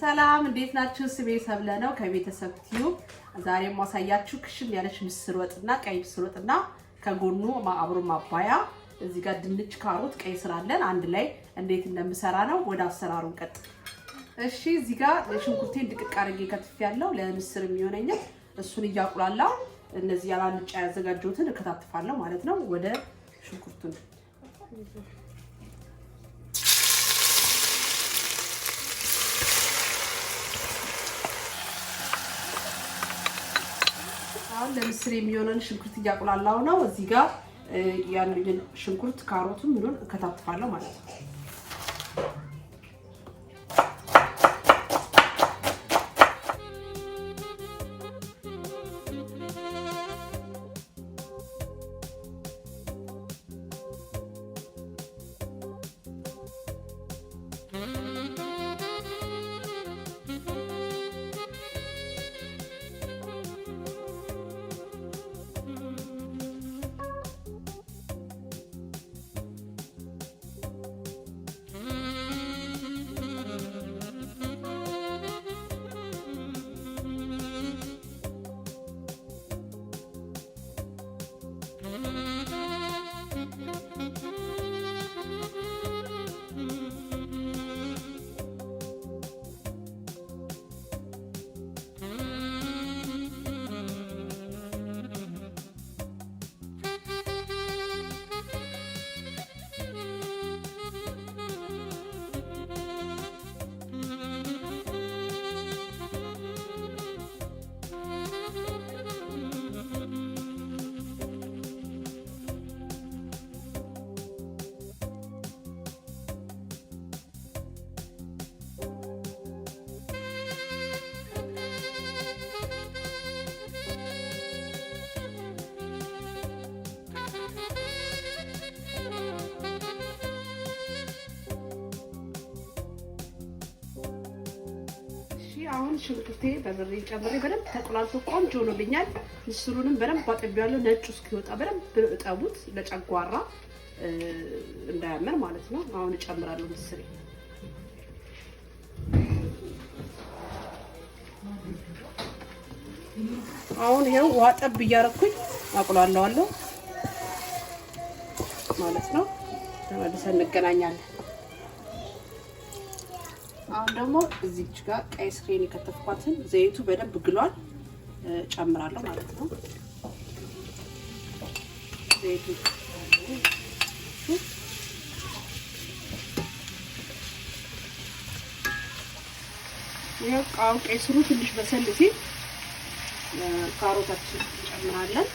ሰላም እንዴት ናችሁ? ስሜ ሰብለ ነው ከቤተሰብ ቲዩብ። ዛሬ ማሳያችሁ ክሽን ያለች ምስር ወጥና ቀይ ምስር ወጥና ከጎኑ አብሮ ማባያ እዚህ ጋር ድንች፣ ካሮት፣ ቀይ ስር አለን አንድ ላይ እንዴት እንደምሰራ ነው። ወደ አሰራሩ ቀጥ። እሺ እዚህ ጋር ሽንኩርቴን ድቅቅ አድርጌ ከትፌያለሁ ለምስር የሚሆነኝ እሱን እያቁላላው እነዚህ ያላልጫ ያዘጋጀሁትን እከታተፋለሁ ማለት ነው። ወደ ሽንኩርቱን አሁን ለምስር የሚሆነን ሽንኩርት እያቁላላው ነው። እዚህ ጋር ያንን ሽንኩርት ካሮቱን ምኑን እከታተፋለሁ ማለት ነው። አሁን ሽንኩርቴ በርበሬ ጨምሬ በደንብ ተቆላልቶ ቆንጆ ሆኖልኛል። ምስሩንም በደንብ አጥቤያለሁ። ነጩ እስኪወጣ በደንብ እጠቡት ለጨጓራ እንዳያመር ማለት ነው። አሁን እጨምራለሁ ምስሬ። አሁን ይሄው ውሃ ጠብ እያረኩኝ አቁላለዋለሁ ማለት ነው። ተመልሰን እንገናኛለን። አሁን ደግሞ እዚች ጋር ቀይ ስሬን የከተፍኳትን ዘይቱ በደንብ ግሏል ጨምራለሁ ማለት ነው። ዘይቱ ያው ቀይ ስሩ ትንሽ በሰል ሲል ካሮታችን ጨምራለን።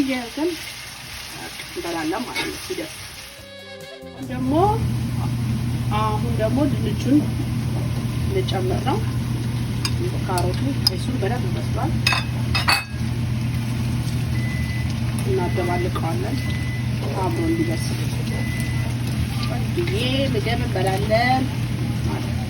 ይያዘን እንበላለን ማለት ነው። ሲደርስ አሁን ደግሞ ድንቹን እንጨምር ነው። ካሮቱ እሱን በደንብ በስሏል። እናደባልቀዋለን አብሮ እንዲበስል። ወዲዬ ምግብ እንበላለን ማለት ነው።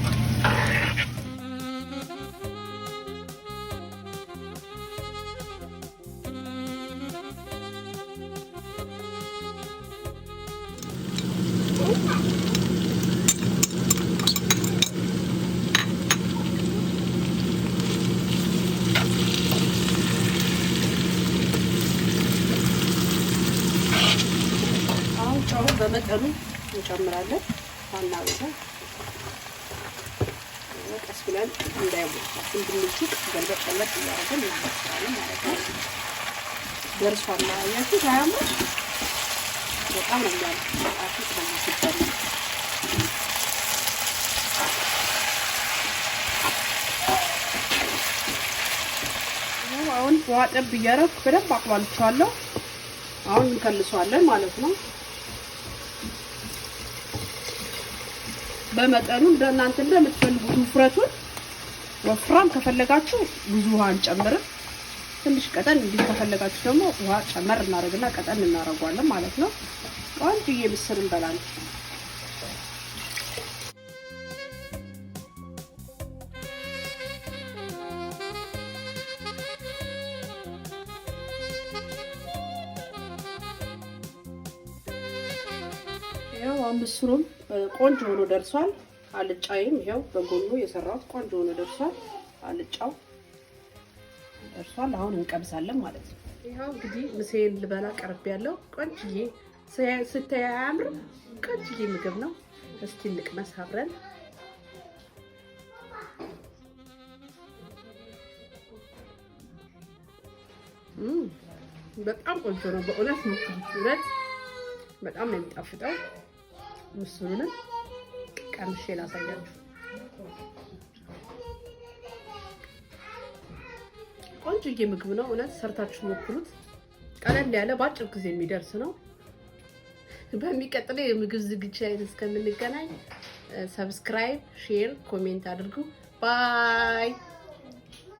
በመጠኑ እንጨምራለን። ዋና ወደ ቀስ ብለን እንዳይሞት እንድንጭ ገልበጥ እያደረግን እንሰራለን ማለት ነው። ደርሷል። ያያችሁ ታያምሩ በጣም ነው የሚያምረው። አጥንት ነው ሲባል አሁን ውሃ ጠብ እያደረኩ በደንብ አቅሏልቻለሁ። አሁን እንከልሷለን ማለት ነው። በመጠኑ እንደናንተ እንደምትፈልጉት ውፍረቱን ወፍራም ከፈለጋችሁ ብዙ ውሃ እንጨምርም። ትንሽ ቀጠን እንዲህ ከፈለጋችሁ ደግሞ ውሃ ጨመር እናደርግና ቀጠን እናደርጋለን ማለት ነው። ቆንጆዬ ምስር እንበላለን። ምስሩም ቆንጆ ሆኖ ደርሷል። አልጫይም ይሄው በጎኑ የሰራሁት ቆንጆ ሆኖ ደርሷል። አልጫው ደርሷል። አሁን እንቀምሳለን ማለት ነው። ይሄው እንግዲህ ምሴን ልበላ ቀርብ ያለው ቆንጆዬ ስታይ አያምርም? ቆንጆዬ ምግብ ነው። እስቲ እንቅመስ አብረን። በጣም ቆንጆ ነው በእውነት ነው። እውነት በጣም ነው የሚጣፍጠው። ምስሩንም ቀምሼ ላሳያችሁ። ቆንጆዬ ምግብ ነው እውነት። ሰርታችሁ ሞክሩት። ቀለል ያለ በአጭር ጊዜ የሚደርስ ነው። በሚቀጥለው የምግብ ዝግጅት ላይ እስከምንገናኝ ሰብስክራይብ፣ ሼር፣ ኮሜንት አድርጉ። ባይ